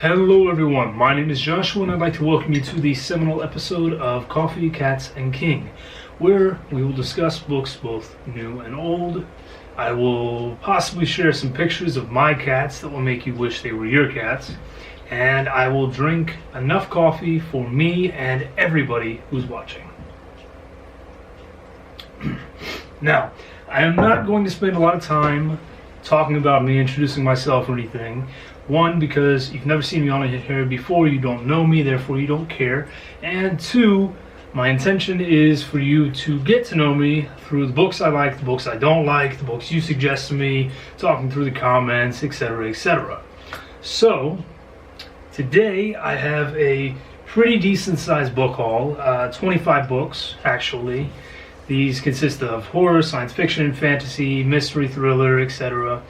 Hello everyone, my name is Joshua and I'd like to welcome you to the seminal episode of Coffee, Cats, and King, where we will discuss books both new and old. I will possibly share some pictures of my cats that will make you wish they were your cats, and I will drink enough coffee for me and everybody who's watching. Now, I am not going to spend a lot of time talking about me, introducing myself or anything. One, because you've never seen me on here before, you don't know me, therefore you don't care. And two, my intention is for you to get to know me through the books I like, the books I don't like, the books you suggest to me, talking through the comments, etc., etc. So, today I have a pretty decent sized book haul, 25 books actually. These consist of horror, science fiction, fantasy, mystery, thriller, etc.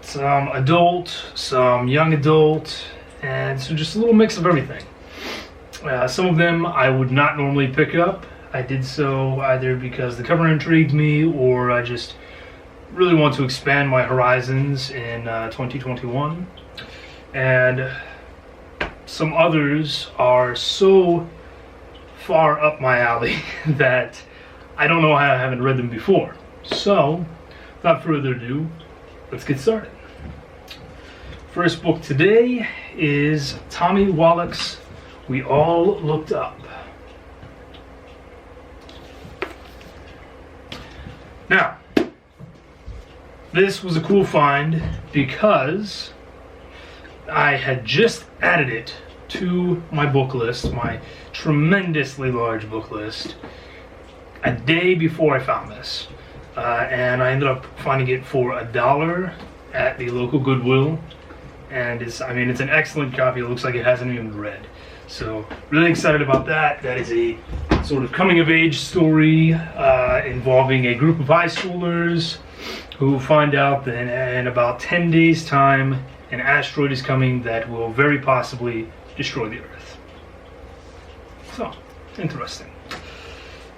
Some adult, some young adult, and so just a little mix of everything. Some of them I would not normally pick up. I did so either because the cover intrigued me or I just really want to expand my horizons in 2021. And some others are so far up my alley that I don't know how I haven't read them before. So, without further ado, let's get started. First book today is Tommy Wallace's We All Looked Up. Now, this was a cool find because I had just added it to my book list, my tremendously large book list, a day before I found this. And I ended up finding it for $1 at the local Goodwill. And it's an excellent copy. It looks like it hasn't even been read. So, really excited about that. That is a sort of coming-of-age story involving a group of high schoolers who find out that in about 10 days' time, an asteroid is coming that will very possibly destroy the Earth. So, interesting.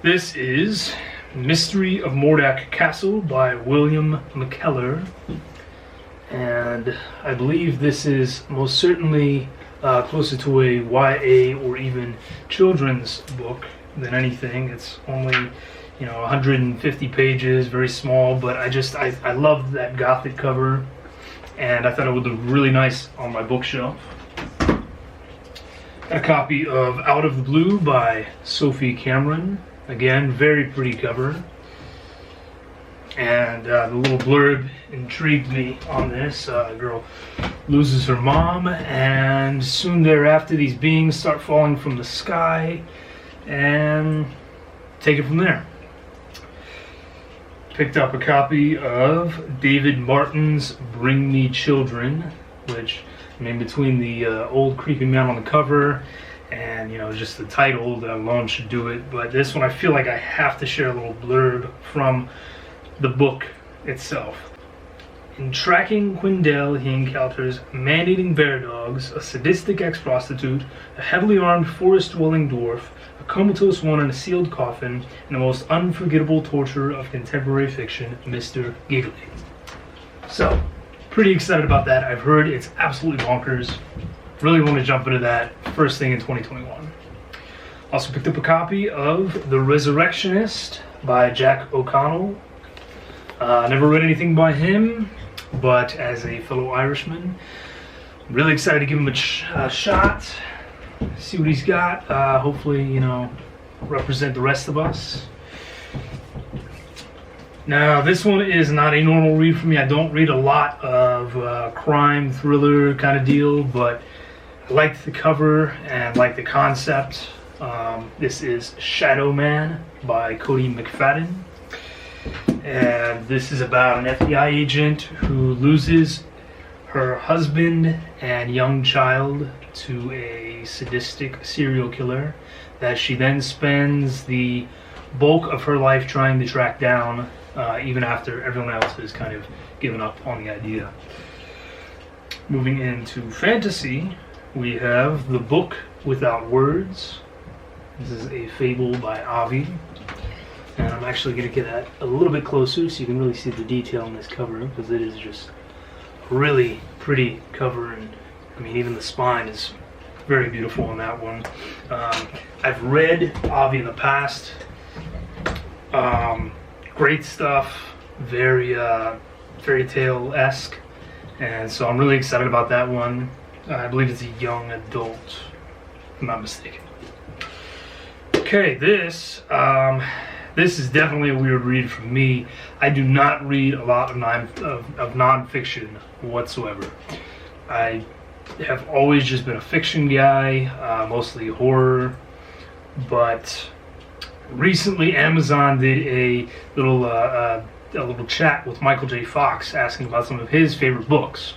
This is Mystery of Mordak Castle by William McKellar. And I believe this is most certainly closer to a YA or even children's book than anything. It's only, 150 pages, very small, but I love that gothic cover, and I thought it would look really nice on my bookshelf. Got a copy of Out of the Blue by Sophie Cameron. Again, very pretty cover. And the little blurb intrigued me on this. A girl loses her mom, and soon thereafter these beings start falling from the sky, and take it from there. Picked up a copy of David Martin's Bring Me Children, which, between the old creepy man on the cover and, just the title, that alone should do it. But this one, I feel like I have to share a little blurb from the book itself. In tracking Quindell, he encounters man-eating bear dogs, a sadistic ex-prostitute, a heavily armed forest-dwelling dwarf, a comatose one in a sealed coffin, and the most unforgettable torture of contemporary fiction, Mr. Giggly. So, pretty excited about that. I've heard it's absolutely bonkers. Really want to jump into that first thing in 2021. Also picked up a copy of The Resurrectionist by Jack O'Connell. Never read anything by him, but as a fellow Irishman, I'm really excited to give him a shot, see what he's got, hopefully, represent the rest of us. Now, this one is not a normal read for me. I don't read a lot of crime, thriller kind of deal, but I liked the cover and liked the concept. This is Shadow Man by Cody McFadden. And this is about an FBI agent who loses her husband and young child to a sadistic serial killer that she then spends the bulk of her life trying to track down, even after everyone else has kind of given up on the idea. Moving into fantasy, we have The Book Without Words. This is a fable by Avi. And I'm actually going to get that a little bit closer so you can really see the detail in this cover, because it is just really pretty cover and I mean, even the spine is very beautiful on that one. I've read Avi in the past. Great stuff, very fairy tale-esque, and so I'm really excited about that one. I believe it's a young adult, if I'm not mistaken. Okay, this is definitely a weird read for me. I do not read a lot of nonfiction whatsoever. I have always just been a fiction guy, mostly horror, but recently Amazon did a little chat with Michael J. Fox asking about some of his favorite books,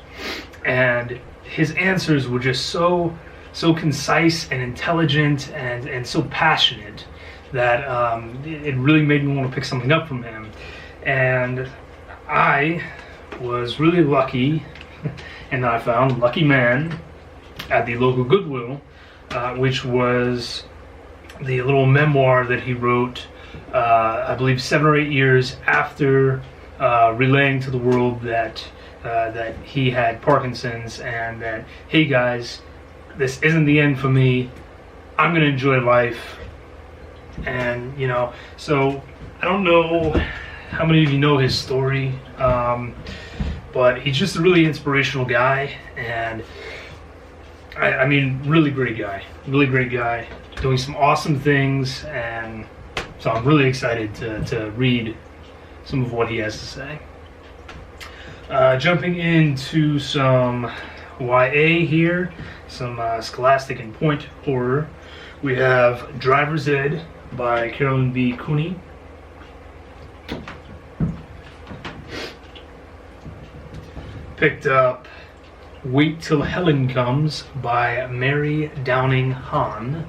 and his answers were just so concise and intelligent and so passionate that it really made me want to pick something up from him. And I was really lucky, and I found Lucky Man at the local Goodwill, which was the little memoir that he wrote, I believe 7 or 8 years after relaying to the world that he had Parkinson's, and that, hey guys, this isn't the end for me. I'm gonna enjoy life. And so I don't know how many of you know his story, but he's just a really inspirational guy, and I mean, really great guy, doing some awesome things, and so I'm really excited to read some of what he has to say. Jumping into some YA here, some scholastic and point horror. We have Driver's Ed by Carolyn B. Cooney. Picked up Wait Till Helen Comes by Mary Downing Hahn.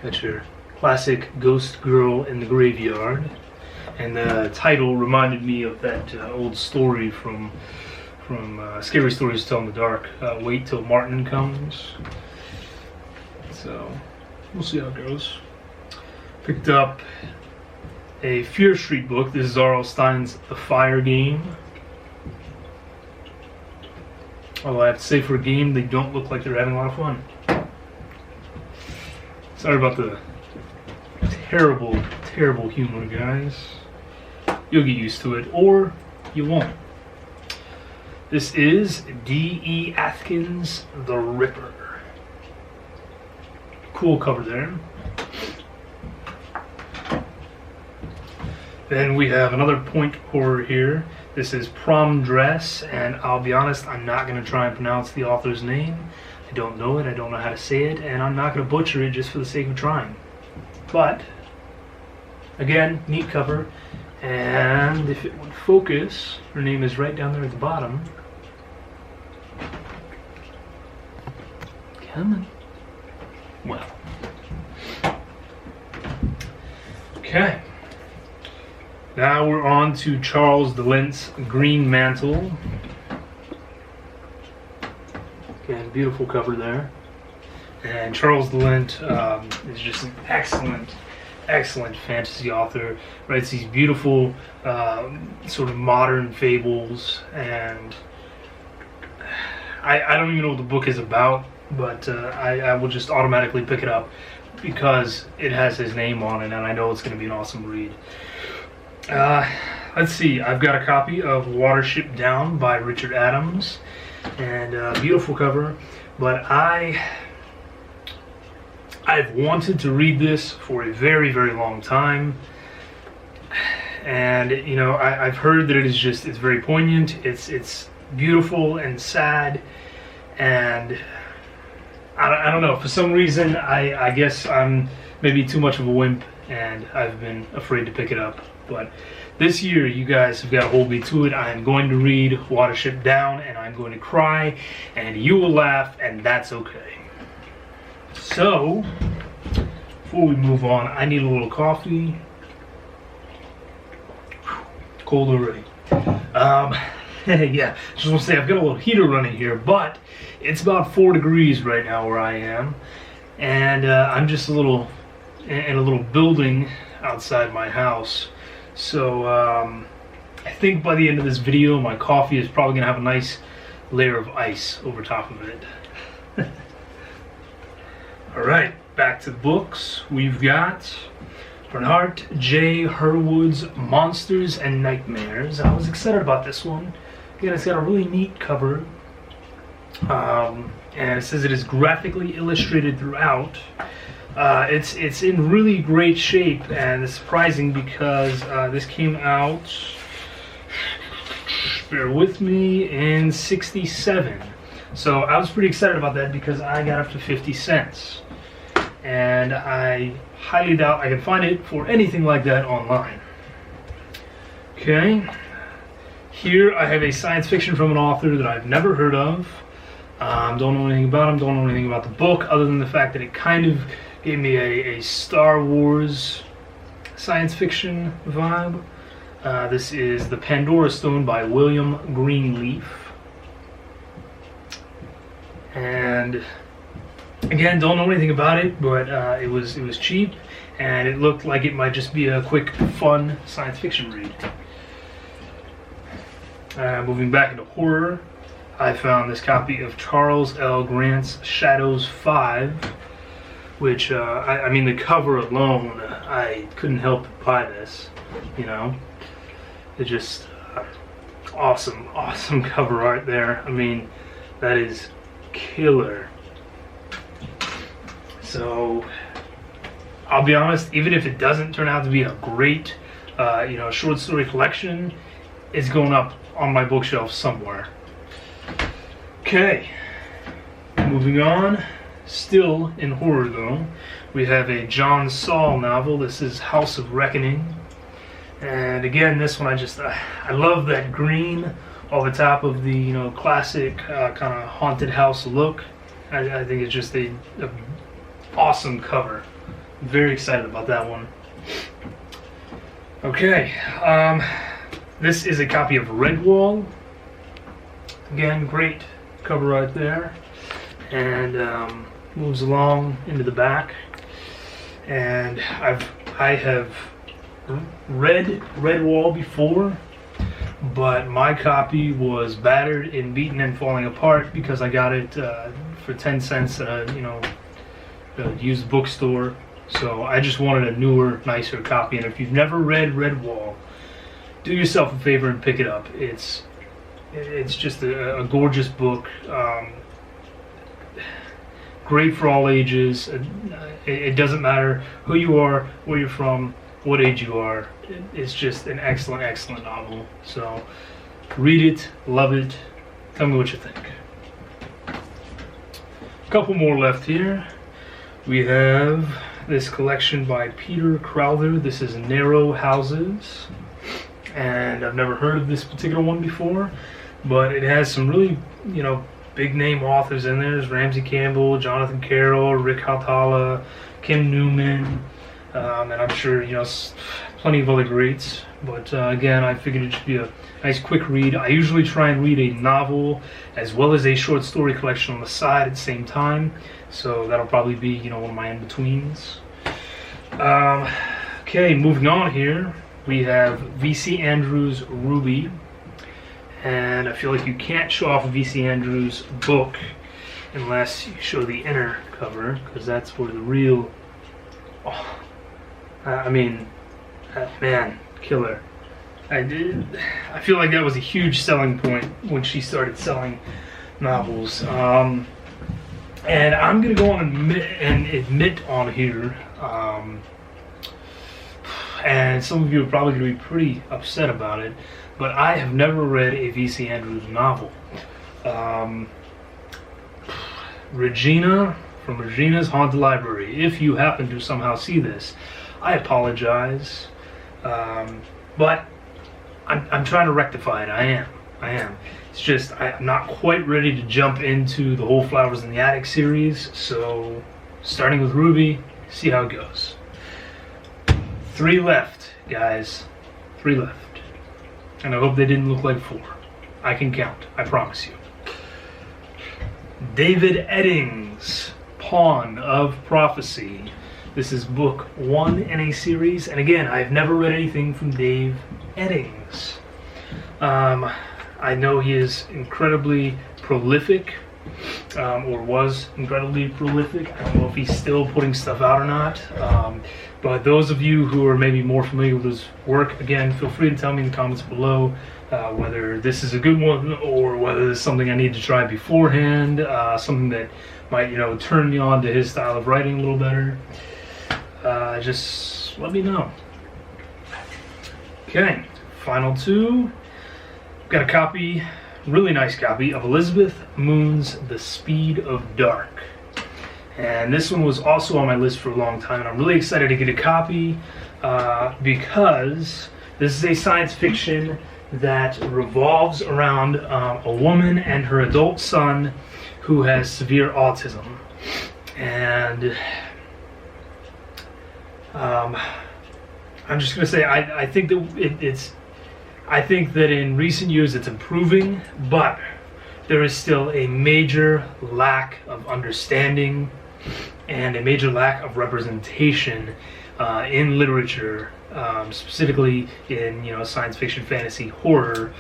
That's your classic ghost girl in the graveyard. And the title reminded me of that old story from Scary Stories to Tell in the Dark, Wait Till Martin Comes. So we'll see how it goes. Picked up a Fear Street book. This is R.L. Stein's The Fire Game. Although I have to say, for a game, they don't look like they're having a lot of fun. Sorry about the terrible humor, guys. You'll get used to it, or you won't. This is D.E. Atkins' The Ripper. Cool cover there. Then we have another point horror here. This is Prom Dress, and I'll be honest, I'm not going to try and pronounce the author's name. I don't know it, I don't know how to say it, and I'm not going to butcher it just for the sake of trying. But, again, neat cover, and if it would focus, her name is right down there at the bottom. Come on. Well. Okay. Now we're on to Charles DeLint's Green Mantle. Again, beautiful cover there. And Charles DeLint is just an excellent fantasy author. Writes these beautiful sort of modern fables, and I don't even know what the book is about, but I will just automatically pick it up because it has his name on it, and I know it's going to be an awesome read. Let's see, I've got a copy of Watership Down by Richard Adams, and beautiful cover, but I've wanted to read this for a very long time, and I've heard that it's very poignant, it's beautiful and sad, and I don't know, for some reason I guess I'm maybe too much of a wimp, and I've been afraid to pick it up. But this year, you guys have got to hold me to it. I am going to read Watership Down, and I'm going to cry, and you will laugh, and that's okay. So, before we move on, I need a little coffee. Cold already. Yeah, just want to say I've got a little heater running here, but it's about 4 degrees right now where I am, and I'm just in a little building outside my house. So I think by the end of this video, my coffee is probably going to have a nice layer of ice over top of it. to books. We've got Bernhardt J. Herwood's Monsters and Nightmares. I was excited about this one. Again, it's got a really neat cover. And it says it is graphically illustrated throughout. It's in really great shape, and it's surprising because this came out, bear with me, in '67. So I was pretty excited about that because I got up to 50 cents. And I highly doubt I can find it for anything like that online. Okay. Here I have a science fiction from an author that I've never heard of. Don't know anything about him, don't know anything about the book, other than the fact that it kind of gave me a Star Wars science fiction vibe. This is The Pandora Stone by William Greenleaf. And again, don't know anything about it, but it was cheap, and it looked like it might just be a quick, fun science fiction read. Moving back into horror, I found this copy of Charles L. Grant's Shadows 5, which, I mean, the cover alone, I couldn't help but buy this, you know. It's just awesome cover art there. I mean, that is killer. So, I'll be honest, even if it doesn't turn out to be a great, short story collection, it's going up on my bookshelf somewhere. Okay, moving on. Still in horror though, we have a John Saul novel. This is House of Reckoning, and again, this one I love that green over the top of the classic kind of haunted house look. I think it's just a awesome cover. I'm very excited about that one. Okay, this is a copy of Redwall. Again, great cover right there, and moves along into the back. And I have read Redwall before, but my copy was battered and beaten and falling apart because I got it for 10 cents at a used bookstore. So I just wanted a newer, nicer copy. And if you've never read Redwall, do yourself a favor and pick it up. It's just a gorgeous book. Great for all ages. It doesn't matter who you are, where you're from, what age you are. It's just an excellent novel. So read it, love it. Tell me what you think. A couple more left here. We have this collection by Peter Crowther. This is Nero Houses, and I've never heard of this particular one before, but it has some really big name authors in there. There's Ramsey Campbell, Jonathan Carroll, Rick Hautala, Kim Newman, and I'm sure plenty of other greats. But again, I figured it should be a nice quick read. I usually try and read a novel as well as a short story collection on the side at the same time, so that'll probably be one of my in-betweens. Okay, moving on here, we have V.C. Andrews' Ruby. And I feel like you can't show off a V.C. Andrews book unless you show the inner cover, because that's where the real, man, killer. I feel like that was a huge selling point when she started selling novels. And I'm going to go on and admit on here, and some of you are probably going to be pretty upset about it, but I have never read a V.C. Andrews novel. Regina, from Regina's Haunted Library. If you happen to somehow see this, I apologize. But I'm trying to rectify it. I am. It's just I'm not quite ready to jump into the whole Flowers in the Attic series. So, starting with Ruby, see how it goes. 3 left, guys. 3 left. And I hope they didn't look like 4. I can count, I promise you. David Eddings, Pawn of Prophecy. This is book 1 in a series, and again, I've never read anything from Dave Eddings. I know he is incredibly prolific or was incredibly prolific. I don't know if he's still putting stuff out or not. But those of you who are maybe more familiar with his work, again, feel free to tell me in the comments below whether this is a good one or whether it's something I need to try beforehand, something that might, turn me on to his style of writing a little better. Just let me know. Okay, final two. Got a copy, really nice copy, of Elizabeth Moon's The Speed of Dark. And this one was also on my list for a long time, and I'm really excited to get a copy because this is a science fiction that revolves around a woman and her adult son who has severe autism. And I'm just going to say I think that I think that in recent years it's improving, but there is still a major lack of understanding and a major lack of representation in literature, specifically in science fiction, fantasy, horror,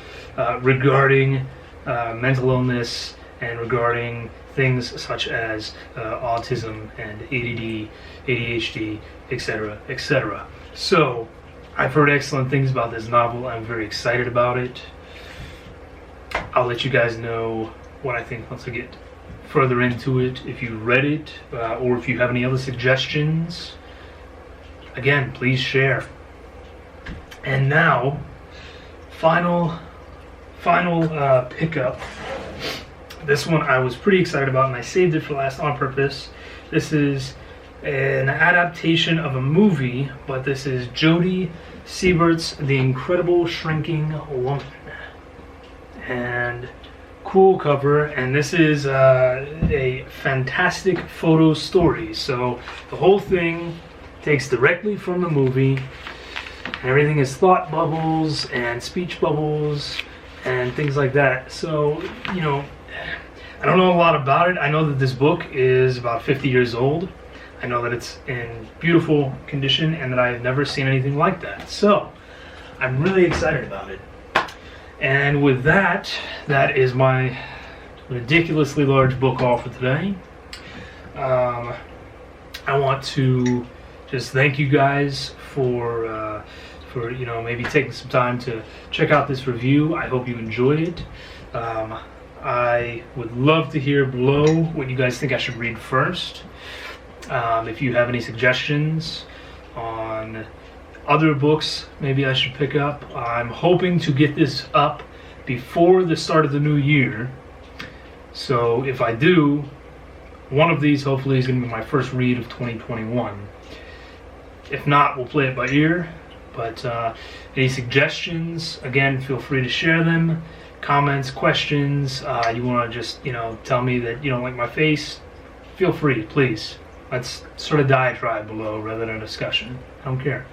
regarding mental illness and regarding things such as autism and ADD, ADHD, etc., etc. So I've heard excellent things about this novel. I'm very excited about it. I'll let you guys know what I think once I get further into it. If you read it, or if you have any other suggestions, again, please share. And now, final pickup. This one I was pretty excited about, and I saved it for last on purpose. This is an adaptation of a movie, but this is Jodie Seibert's The Incredible Shrinking Woman. And cool cover, and this is a fantastic photo story. So the whole thing takes directly from the movie, and everything is thought bubbles and speech bubbles and things like that. So, I don't know a lot about it. I know that this book is about 50 years old. I know that it's in beautiful condition and that I have never seen anything like that. So I'm really excited about it. And with that, that is my ridiculously large book haul for today. I want to just thank you guys for maybe taking some time to check out this review. I hope you enjoyed it. I would love to hear below what you guys think I should read first. If you have any suggestions on other books maybe I should pick up. I'm hoping to get this up before the start of the new year. So if I do, one of these hopefully is going to be my first read of 2021. If not, we'll play it by ear. But any suggestions, again, feel free to share them. Comments, questions, you want to just, tell me that you don't like my face, feel free, please. Let's sort of diatribe below rather than a discussion. I don't care.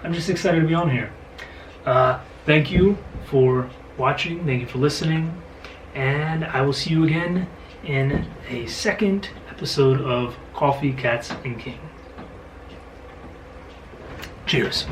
I'm just excited to be on here. Thank you for watching. Thank you for listening. And I will see you again in a second episode of Coffee, Cats, and King. Cheers.